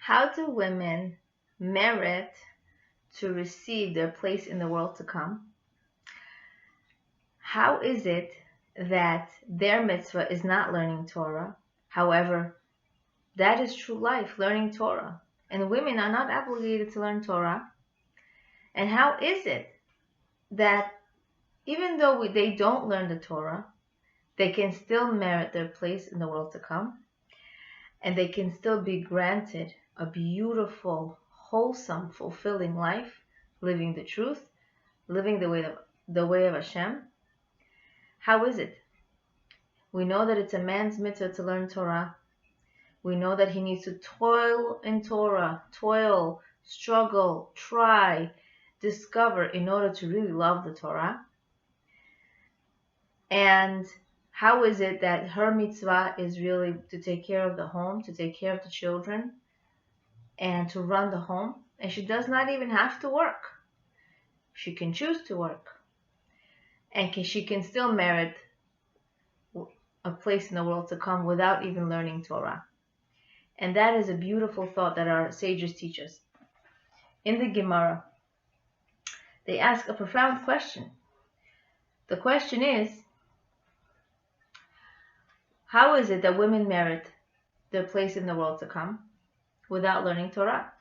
How do women merit to receive their place in the world to come? How is it that their mitzvah is not learning Torah? However, that is true life, learning Torah. And women are not obligated to learn Torah. And how is it that even though they don't learn the Torah, they can still merit their place in the world to come? And they can still be granted a beautiful, wholesome, fulfilling life, living the truth, living the way of Hashem? How is it? We know that it's a man's mitzvah to learn Torah. We know that he needs to toil in Torah, struggle, try, discover in order to really love the Torah. And how is it that her mitzvah is really to take care of the home, to take care of the children, and to run the home? And she does not even have to work. She can choose to work. And she can still merit a place in the world to come without even learning Torah. And that is a beautiful thought that our sages teach us. In the Gemara, they ask a profound question. The question is, how is it that women merit their place in the world to come without learning Torah?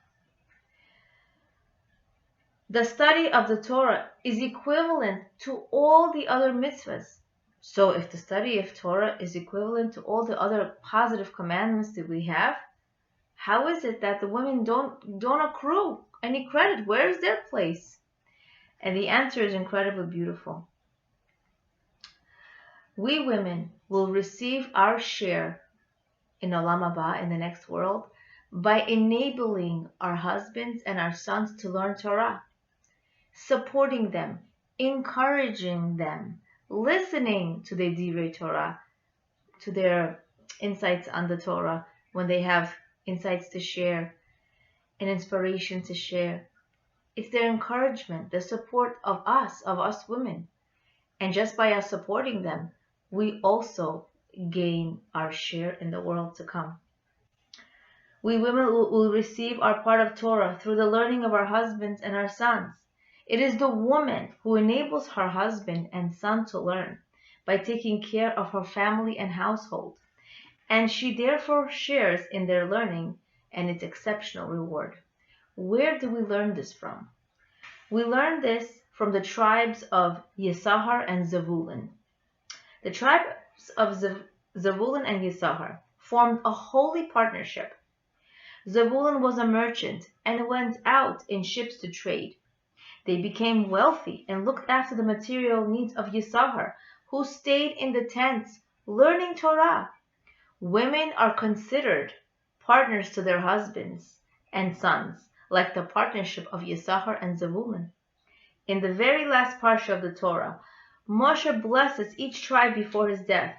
The study of the Torah is equivalent to all the other mitzvahs. So if the study of Torah is equivalent to all the other positive commandments that we have, how is it that the women don't accrue any credit? Where is their place? And the answer is incredibly beautiful. We women will receive our share in Olam Haba, in the next world, by enabling our husbands and our sons to learn Torah, supporting them, encouraging them, listening to their divrei Torah, to their insights on the Torah, when they have insights to share and inspiration to share. It's their encouragement, the support of us women. And just by us supporting them, we also gain our share in the world to come. We women will receive our part of Torah through the learning of our husbands and our sons. It is the woman who enables her husband and son to learn by taking care of her family and household, and she therefore shares in their learning and its exceptional reward. Where do we learn this from? We learn this from the tribes of Yisahar and Zevulun. The tribes of Zevulun and Yisahar formed a holy partnership. Zevulun was a merchant and went out in ships to trade. They became wealthy and looked after the material needs of Yisahar, who stayed in the tents learning Torah. Women are considered partners to their husbands and sons, like the partnership of Yisahar and Zevulun. In the very last parsha of the Torah, Moshe blesses each tribe before his death.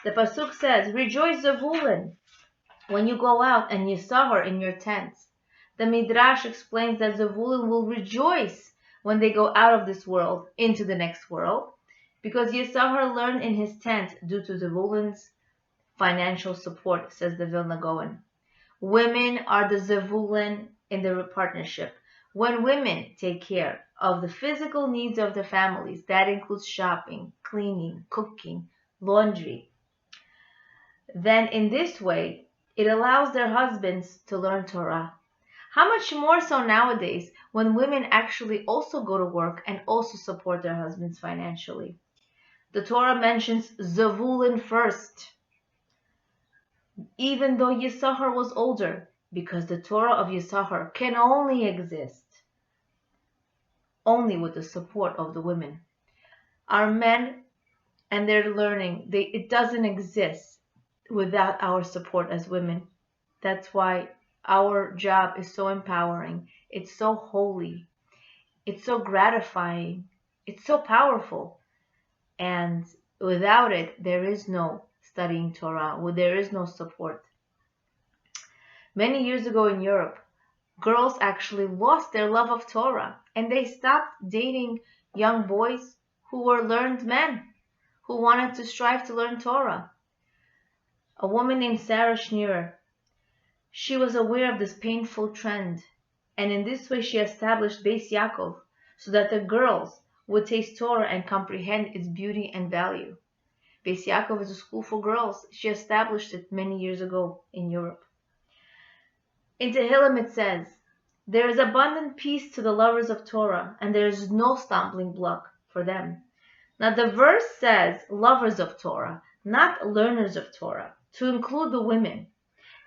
The pasuk says, "Rejoice, Zevulun, when you go out, and Yisahar in your tents." The Midrash explains that Zevulun will rejoice when they go out of this world into the next world, because Yisahar learned in his tent due to Zevulun's financial support, says the Vilna Gaon. Women are the Zevulun in the partnership. When women take care of the physical needs of the families, that includes shopping, cleaning, cooking, laundry, then in this way, it allows their husbands to learn Torah. How much more so nowadays when women actually also go to work and also support their husbands financially. The Torah mentions Zevulun first, even though Yisahar was older, because the Torah of Yisahar can only exist only with the support of the women. Our men and their learning, it doesn't exist without our support as women. That's why our job is so empowering. It's so holy. It's so gratifying. It's so powerful. And without it, there is no studying Torah. There is no support. Many years ago in Europe, girls actually lost their love of Torah, and they stopped dating young boys who were learned men, who wanted to strive to learn Torah. A woman named Sarah Schneerer, She was aware of this painful trend, and in this way she established Beis Yaakov, so that the girls would taste Torah and comprehend its beauty and value. Beis Yaakov is a school for girls. She established it many years ago in Europe. In Tehillim it says, "There is abundant peace to the lovers of Torah, and there is no stumbling block for them." Now the verse says lovers of Torah, not learners of Torah, to include the women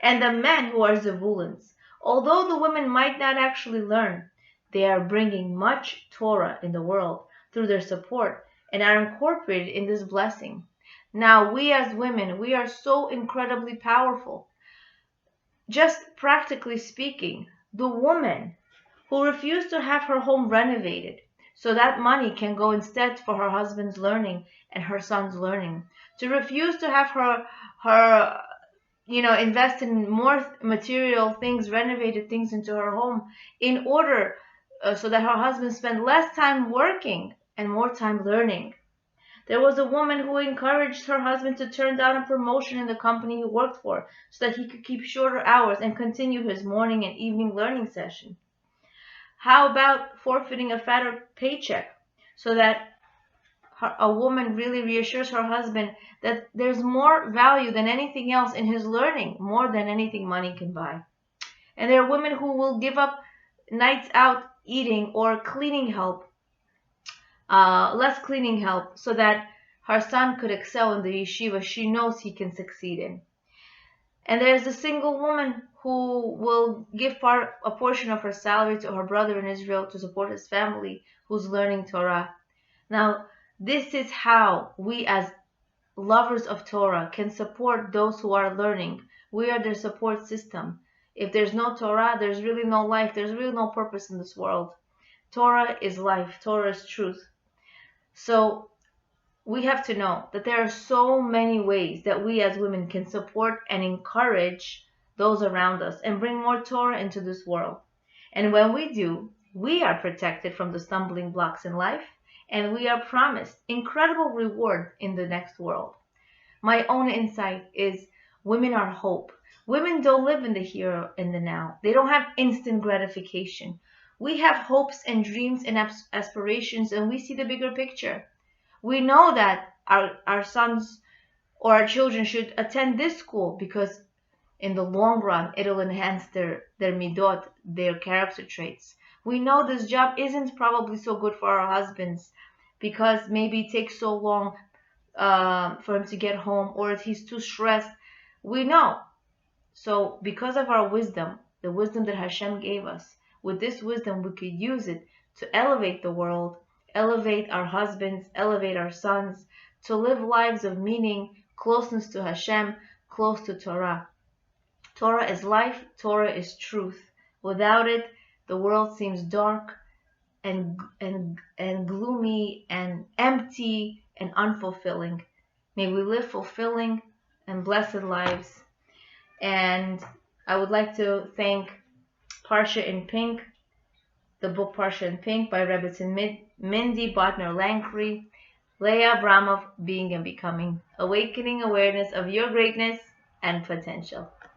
and the men who are Zevulans. Although the women might not actually learn, they are bringing much Torah in the world through their support and are incorporated in this blessing. Now we as women, we are so incredibly powerful. Just practically speaking, the woman who refused to have her home renovated so that money can go instead for her husband's learning and her son's learning, to refuse to have her invest in more material things, renovated things into her home in order so that her husband spent less time working and more time learning. There was a woman who encouraged her husband to turn down a promotion in the company he worked for so that he could keep shorter hours and continue his morning and evening learning session. How about forfeiting a fatter paycheck so that a woman really reassures her husband that there's more value than anything else in his learning, more than anything money can buy. And there are women who will give up nights out eating or cleaning help, less cleaning help, so that her son could excel in the yeshiva she knows he can succeed in. And there's a single woman who will give a portion of her salary to her brother in Israel to support his family who's learning Torah. Now, this is how we as lovers of Torah can support those who are learning. We are their support system. If there's no Torah, there's really no life. There's really no purpose in this world. Torah is life. Torah is truth. So we have to know that there are so many ways that we as women can support and encourage those around us and bring more Torah into this world. And when we do, we are protected from the stumbling blocks in life, and we are promised incredible reward in the next world. My own insight is women are hope. Women don't live in the here and the now. They don't have instant gratification. We have hopes and dreams and aspirations, and we see the bigger picture. We know that our sons or our children should attend this school because in the long run, it'll enhance their midot, their character traits. We know this job isn't probably so good for our husbands because maybe it takes so long for him to get home, or if he's too stressed. We know. So because of our wisdom, the wisdom that Hashem gave us, with this wisdom we could use it to elevate the world, elevate our husbands, elevate our sons, to live lives of meaning, closeness to Hashem, close to Torah. Torah is life, Torah is truth. Without it, the world seems dark and gloomy and empty and unfulfilling. May we live fulfilling and blessed lives. And I would like to thank Parsha in Pink, the book Parsha in Pink by Rebbetzin Mindy Botner Lankry, Leah Abramov, Being and Becoming, Awakening Awareness of Your Greatness and Potential.